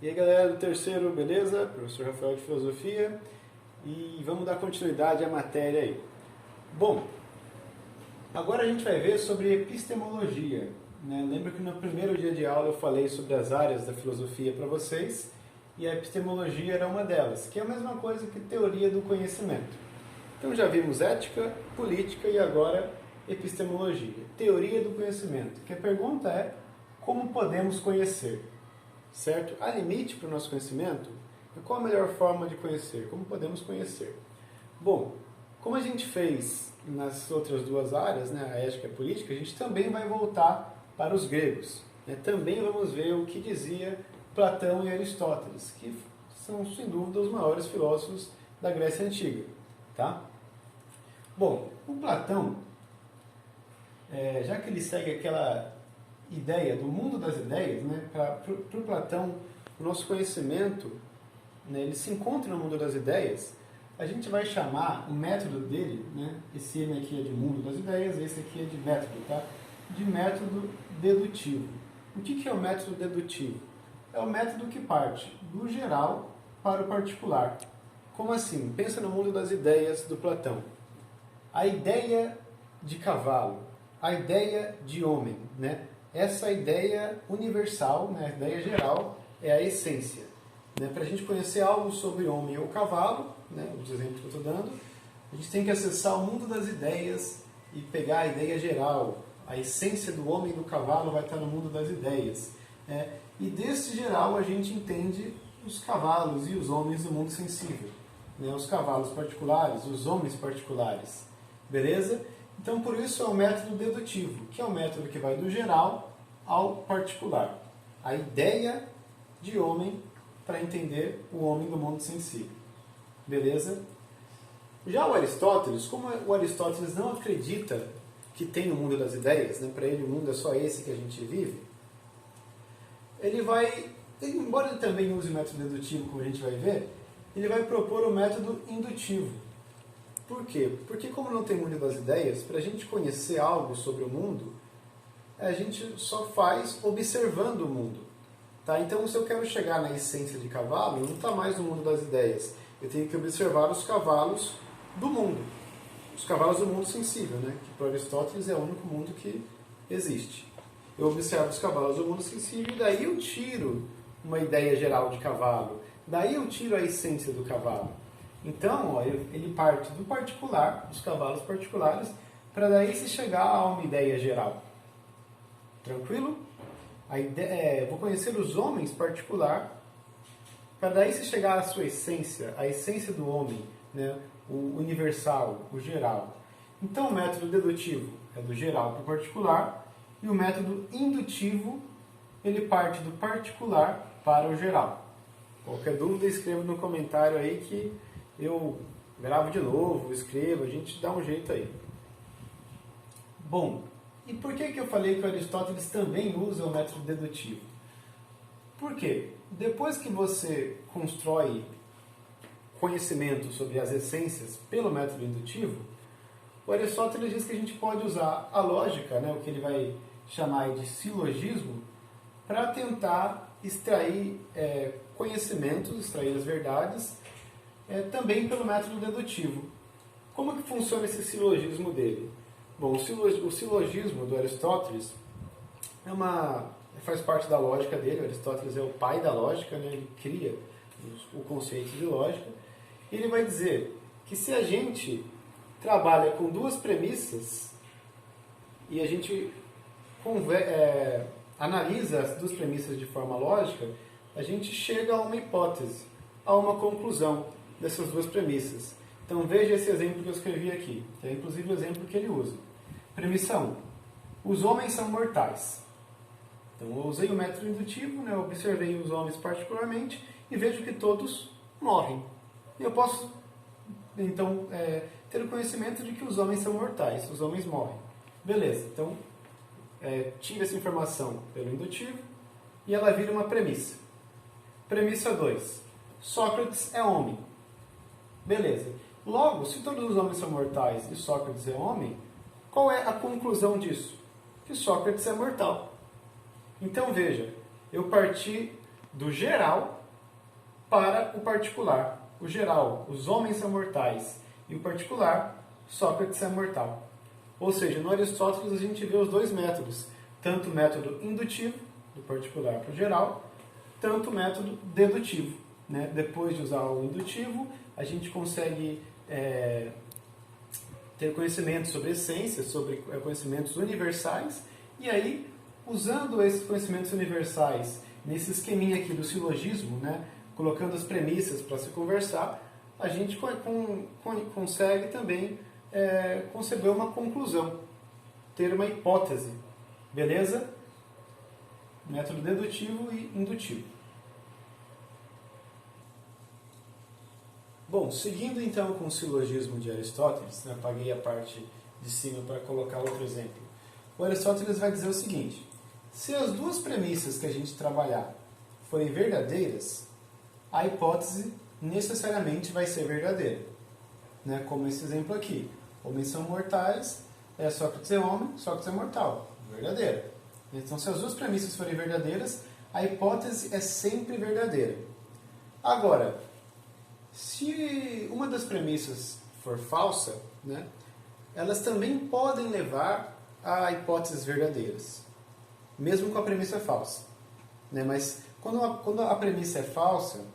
E aí galera do terceiro, beleza? Professor Rafael de Filosofia. E vamos dar continuidade à matéria aí. Bom, agora a gente vai ver sobre epistemologia, né? Lembra que no primeiro dia de aula eu falei sobre as áreas da filosofia para vocês e a epistemologia era uma delas, que é a mesma coisa que teoria do conhecimento. Então já vimos ética, política e agora epistemologia, teoria do conhecimento, que a pergunta é como podemos conhecer, certo? Há limite para o nosso conhecimento? E qual a melhor forma de conhecer? Como podemos conhecer? Bom, como a gente fez nas outras duas áreas, né, a ética e a política, a gente também vai voltar para os gregos. Né? Também vamos ver o que dizia Platão e Aristóteles, que são, sem dúvida, os maiores filósofos da Grécia Antiga. Tá? Bom, o Platão, já que ele segue aquela ideia do mundo das ideias, né, para o Platão, o nosso conhecimento, né, ele se encontra no mundo das ideias, a gente vai chamar o método dele, né, esse M aqui é de mundo das ideias, esse aqui é de método, tá? De método dedutivo. O que é o método dedutivo? É o método que parte do geral para o particular. Como assim? Pensa no mundo das ideias do Platão. A ideia de cavalo, a ideia de homem, né? Essa ideia universal, né? A ideia geral, é a essência. Né? Para a gente conhecer algo sobre homem ou cavalo, né? Os exemplos que eu estou dando, a gente tem que acessar o mundo das ideias e pegar a ideia geral. A essência do homem e do cavalo vai estar no mundo das ideias. Né? E desse geral a gente entende os cavalos e os homens do mundo sensível. Né? Os cavalos particulares, os homens particulares. Beleza? Então, por isso é o método dedutivo, que é o método que vai do geral ao particular. A ideia de homem para entender o homem do mundo sensível. Beleza? Já o Aristóteles, como o Aristóteles não acredita que tem o mundo das ideias, né? Para ele o mundo é só esse que a gente vive, embora ele também use o método dedutivo, como a gente vai ver, ele vai propor o método indutivo. Por quê? Porque como não tem mundo das ideias, para a gente conhecer algo sobre o mundo, a gente só faz observando o mundo. Tá? Então, se eu quero chegar na essência de cavalo, não está mais no mundo das ideias. Eu tenho que observar os cavalos do mundo. Os cavalos do mundo sensível, né? Que para Aristóteles é o único mundo que existe. Eu observo os cavalos do mundo sensível e daí eu tiro uma ideia geral de cavalo. Daí eu tiro a essência do cavalo. Então, ó, ele parte do particular, dos cavalos particulares, para daí se chegar a uma ideia geral. Tranquilo? Vou conhecer os homens particular, para daí se chegar à sua essência, a essência do homem, né? O universal, o geral. Então, o método dedutivo é do geral para o particular, e o método indutivo, ele parte do particular para o geral. Qualquer dúvida, escreva no comentário aí que eu gravo de novo, escrevo, a gente dá um jeito aí. Bom, e por que eu falei que o Aristóteles também usa o método dedutivo? Por quê? Depois que você constrói conhecimento sobre as essências pelo método indutivo, o Aristóteles diz que a gente pode usar a lógica, né, o que ele vai chamar de silogismo, para tentar extrair conhecimentos, extrair as verdades, também pelo método dedutivo. Como que funciona esse silogismo dele? Bom, o silogismo do Aristóteles faz parte da lógica dele. O Aristóteles é o pai da lógica, né? Ele cria o conceito de lógica. Ele vai dizer que se a gente trabalha com duas premissas e a gente analisa as duas premissas de forma lógica, a gente chega a uma hipótese, a uma conclusão dessas duas premissas. Então veja esse exemplo que eu escrevi aqui, que é inclusive o exemplo que ele usa. Premissa 1. Os homens são mortais. Então eu usei o método indutivo, né? Eu observei os homens particularmente e vejo que todos morrem. E eu posso, então, ter o conhecimento de que os homens são mortais, os homens morrem. Beleza, então tive essa informação pelo indutivo e ela vira uma premissa. Premissa 2. Sócrates é homem. Beleza. Logo, se todos os homens são mortais e Sócrates é homem, qual é a conclusão disso? Que Sócrates é mortal. Então veja, eu parti do geral para o particular. O geral, os homens são mortais, e o particular, Sócrates é mortal. Ou seja, no Aristóteles a gente vê os dois métodos, tanto o método indutivo, do particular para o geral, tanto o método dedutivo. Né? Depois de usar o indutivo, a gente consegue ter conhecimento sobre essências, sobre conhecimentos universais, e aí, usando esses conhecimentos universais nesse esqueminha aqui do silogismo, né? Colocando as premissas para se conversar, a gente consegue também conceber uma conclusão, ter uma hipótese, beleza? Método dedutivo e indutivo. Bom, seguindo então com o silogismo de Aristóteles, né, apaguei a parte de cima para colocar outro exemplo. O Aristóteles vai dizer o seguinte: se as duas premissas que a gente trabalhar forem verdadeiras, a hipótese necessariamente vai ser verdadeira. Né? Como esse exemplo aqui. Homens são mortais, Sócrates é homem, Sócrates é mortal. Verdadeira. Então, se as duas premissas forem verdadeiras, a hipótese é sempre verdadeira. Agora, se uma das premissas for falsa, né, elas também podem levar a hipóteses verdadeiras, mesmo com a premissa falsa. Né? Mas quando a premissa é falsa,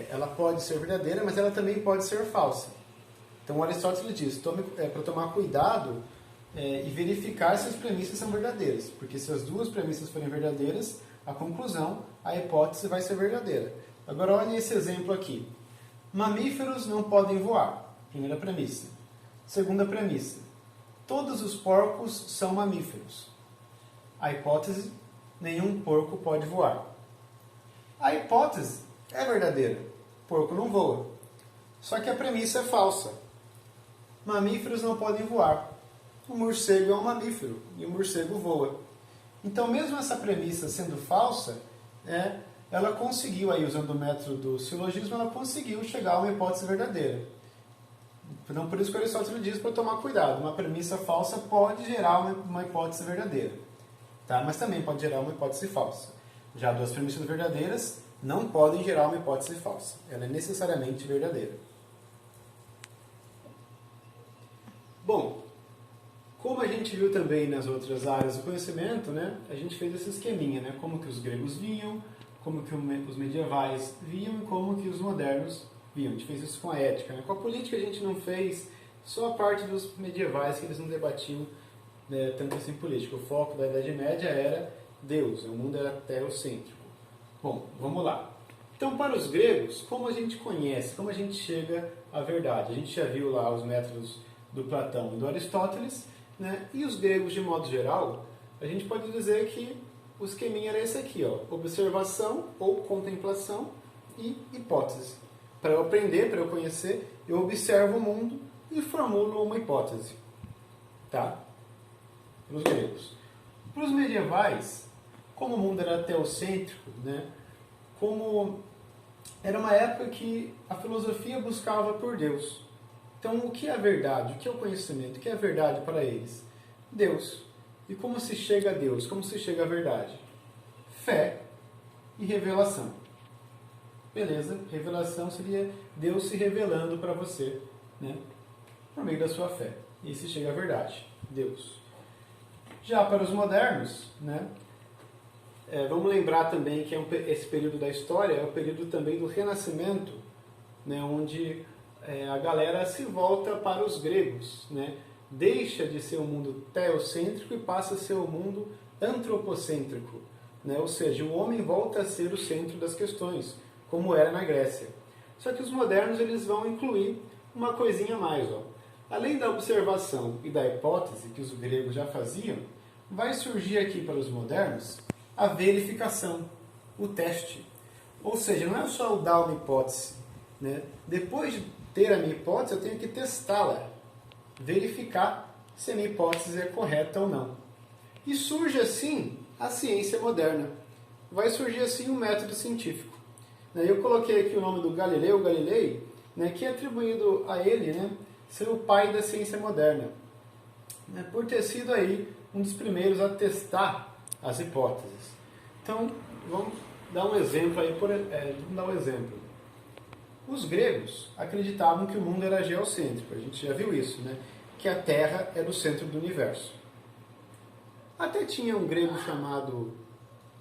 ela pode ser verdadeira, mas ela também pode ser falsa. Então Aristóteles diz, para tomar cuidado e verificar se as premissas são verdadeiras, porque se as duas premissas forem verdadeiras, a conclusão, a hipótese vai ser verdadeira. Agora olha esse exemplo aqui. Mamíferos não podem voar. Primeira premissa. Segunda premissa. Todos os porcos são mamíferos. A hipótese, nenhum porco pode voar. A hipótese é verdadeira. Porco não voa. Só que a premissa é falsa. Mamíferos não podem voar. O morcego é um mamífero e o morcego voa. Então, mesmo essa premissa sendo falsa, ela conseguiu, aí, usando o método do silogismo, ela conseguiu chegar a uma hipótese verdadeira. Então, por isso que Aristóteles diz para tomar cuidado. Uma premissa falsa pode gerar uma hipótese verdadeira. Tá? Mas também pode gerar uma hipótese falsa. Já duas premissas verdadeiras não podem gerar uma hipótese falsa. Ela é necessariamente verdadeira. Bom, como a gente viu também nas outras áreas do conhecimento, né, a gente fez esse esqueminha, né, como que os gregos viam, como que os medievais viam e como que os modernos viam. A gente fez isso com a ética. Né? Com a política a gente não fez, só a parte dos medievais que eles não debatiam tanto assim política. O foco da Idade Média era Deus, o mundo era teocêntrico. Bom, vamos lá. Então, para os gregos, como a gente conhece, como a gente chega à verdade? A gente já viu lá os métodos do Platão e do Aristóteles, né? E os gregos, de modo geral, a gente pode dizer que o esqueminha era esse aqui, ó, observação ou contemplação e hipótese. Para eu aprender, para eu conhecer, eu observo o mundo e formulo uma hipótese. Tá? Para os gregos. Para os medievais, como o mundo era teocêntrico, né? Como era uma época que a filosofia buscava por Deus. Então, o que é a verdade? O que é o conhecimento? O que é a verdade para eles? Deus. E como se chega a Deus? Como se chega à verdade? Fé e revelação. Beleza? Revelação seria Deus se revelando para você, né? Por meio da sua fé. E se chega à verdade. Deus. Já para os modernos, né? Vamos lembrar também que esse período da história é o período também do Renascimento, né? Onde a galera se volta para os gregos, né? Deixa de ser um mundo teocêntrico e passa a ser um mundo antropocêntrico, né? Ou seja, o homem volta a ser o centro das questões, como era na Grécia. Só que os modernos eles vão incluir uma coisinha a mais. Ó. Além da observação e da hipótese que os gregos já faziam, vai surgir aqui para os modernos a verificação, o teste. Ou seja, não é só o dar uma hipótese, né? Depois de ter a minha hipótese, eu tenho que testá-la, verificar se a minha hipótese é correta ou não. E surge assim a ciência moderna. Vai surgir assim um método científico. Eu coloquei aqui o nome do Galileu Galilei, né, que é atribuído a ele, né, ser o pai da ciência moderna, por ter sido aí um dos primeiros a testar as hipóteses. Então, vamos dar um exemplo aí, vamos dar um exemplo. Os gregos acreditavam que o mundo era geocêntrico, a gente já viu isso, né? Que a Terra era o centro do universo. Até tinha um grego chamado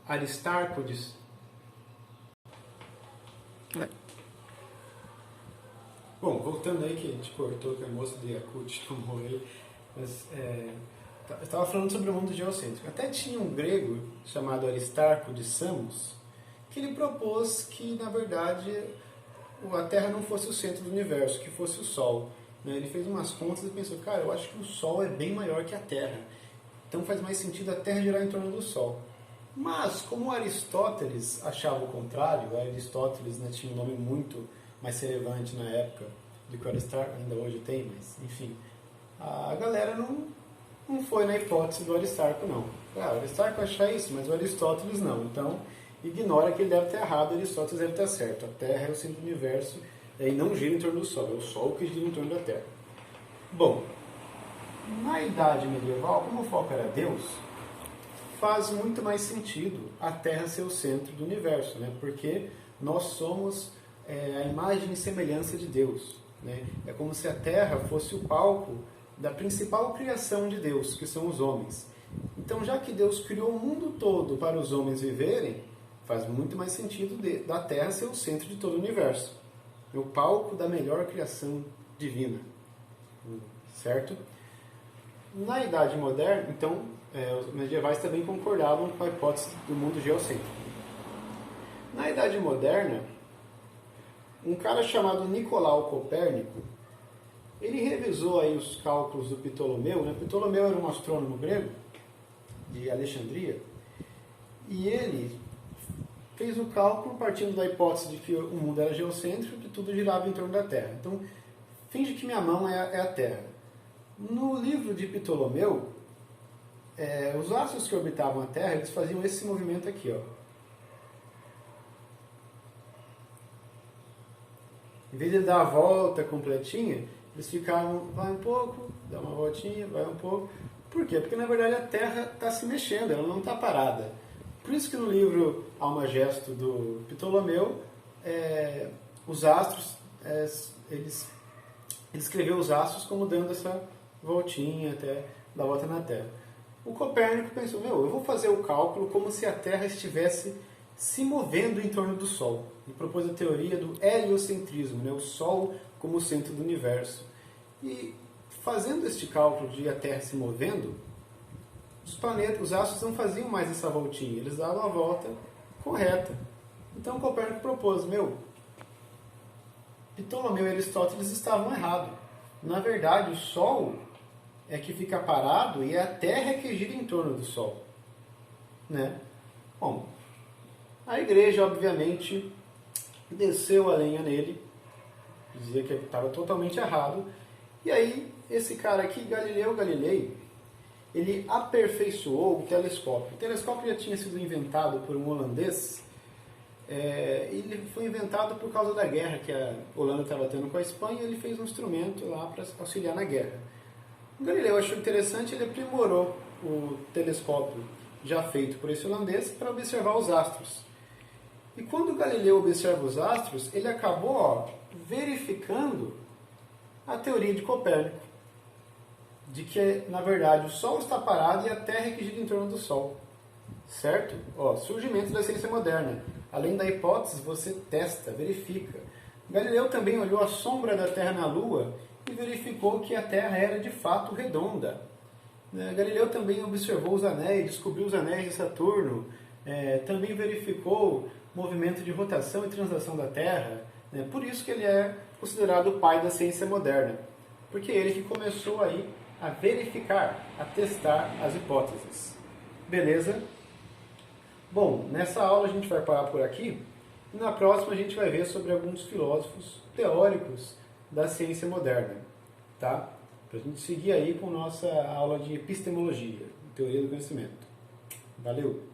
Aristarco. Bom, voltando aí que a gente cortou que a moça de Yakut chamou ele, mas eu estava falando sobre o mundo geocêntrico. Até tinha um grego chamado Aristarco de Samos que ele propôs que, na verdade, a Terra não fosse o centro do universo, que fosse o Sol. Ele fez umas contas e pensou, cara, eu acho que o Sol é bem maior que a Terra. Então faz mais sentido a Terra girar em torno do Sol. Mas, como Aristóteles achava o contrário, Aristóteles, né, tinha um nome muito mais relevante na época do que o Aristarco, ainda hoje tem, mas enfim, a galera não foi na hipótese do Aristarco, não. O Aristarco acha isso, mas o Aristóteles não. Então, ignora que ele deve ter errado, Aristóteles deve estar certo. A Terra é o centro do universo e não gira em torno do Sol, é o Sol que gira em torno da Terra. Bom, na Idade Medieval, como o foco era Deus, faz muito mais sentido a Terra ser o centro do universo, né? Porque nós somos a imagem e semelhança de Deus. Né? É como se a Terra fosse o palco da principal criação de Deus, que são os homens. Então, já que Deus criou o mundo todo para os homens viverem, faz muito mais sentido da Terra ser o centro de todo o universo. É o palco da melhor criação divina. Certo? Na Idade Moderna, então, os medievais também concordavam com a hipótese do mundo geocêntrico. Na Idade Moderna, um cara chamado Nicolau Copérnico, ele revisou aí os cálculos do Ptolomeu, né? Ptolomeu era um astrônomo grego de Alexandria, e ele fez o cálculo partindo da hipótese de que o mundo era geocêntrico e que tudo girava em torno da Terra. Então, finge que minha mão é a Terra. No livro de Ptolomeu, os astros que orbitavam a Terra, eles faziam esse movimento aqui, ó. Em vez de dar a volta completinha, eles ficavam, vai um pouco, dá uma voltinha, vai um pouco. Por quê? Porque na verdade a Terra está se mexendo, ela não está parada. Por isso que no livro Almagesto do Ptolomeu, os astros, ele escreveu os astros como dando essa voltinha até dar volta na Terra. O Copérnico pensou, eu vou fazer o cálculo como se a Terra estivesse se movendo em torno do Sol. E propôs a teoria do heliocentrismo, né? O Sol como o centro do universo. E fazendo este cálculo de a Terra se movendo, os astros não faziam mais essa voltinha, eles davam a volta correta. Então Copérnico propôs, Ptolomeu e Aristóteles estavam errados. Na verdade, o Sol é que fica parado e é a Terra que gira em torno do Sol. Né? Bom, a igreja, obviamente, desceu a lenha nele, dizia que estava totalmente errado, e aí esse cara aqui, Galileu Galilei, ele aperfeiçoou o telescópio. O telescópio já tinha sido inventado por um holandês, ele foi inventado por causa da guerra que a Holanda estava tendo com a Espanha, e ele fez um instrumento lá para auxiliar na guerra. O Galileu achou interessante, ele aprimorou o telescópio já feito por esse holandês para observar os astros. E quando Galileu observa os astros, ele acabou verificando a teoria de Copérnico, de que, na verdade, o Sol está parado e a Terra é que gira em torno do Sol. Certo? Surgimento da ciência moderna. Além da hipótese, você testa, verifica. Galileu também olhou a sombra da Terra na Lua e verificou que a Terra era, de fato, redonda. Galileu também observou os anéis, descobriu os anéis de Saturno, também verificou movimento de rotação e translação da Terra. Por isso que ele é considerado o pai da ciência moderna. Porque é ele que começou aí a verificar, a testar as hipóteses. Beleza? Bom, nessa aula a gente vai parar por aqui. E na próxima a gente vai ver sobre alguns filósofos teóricos da ciência moderna. Tá? Para a gente seguir aí com nossa aula de epistemologia, teoria do conhecimento. Valeu!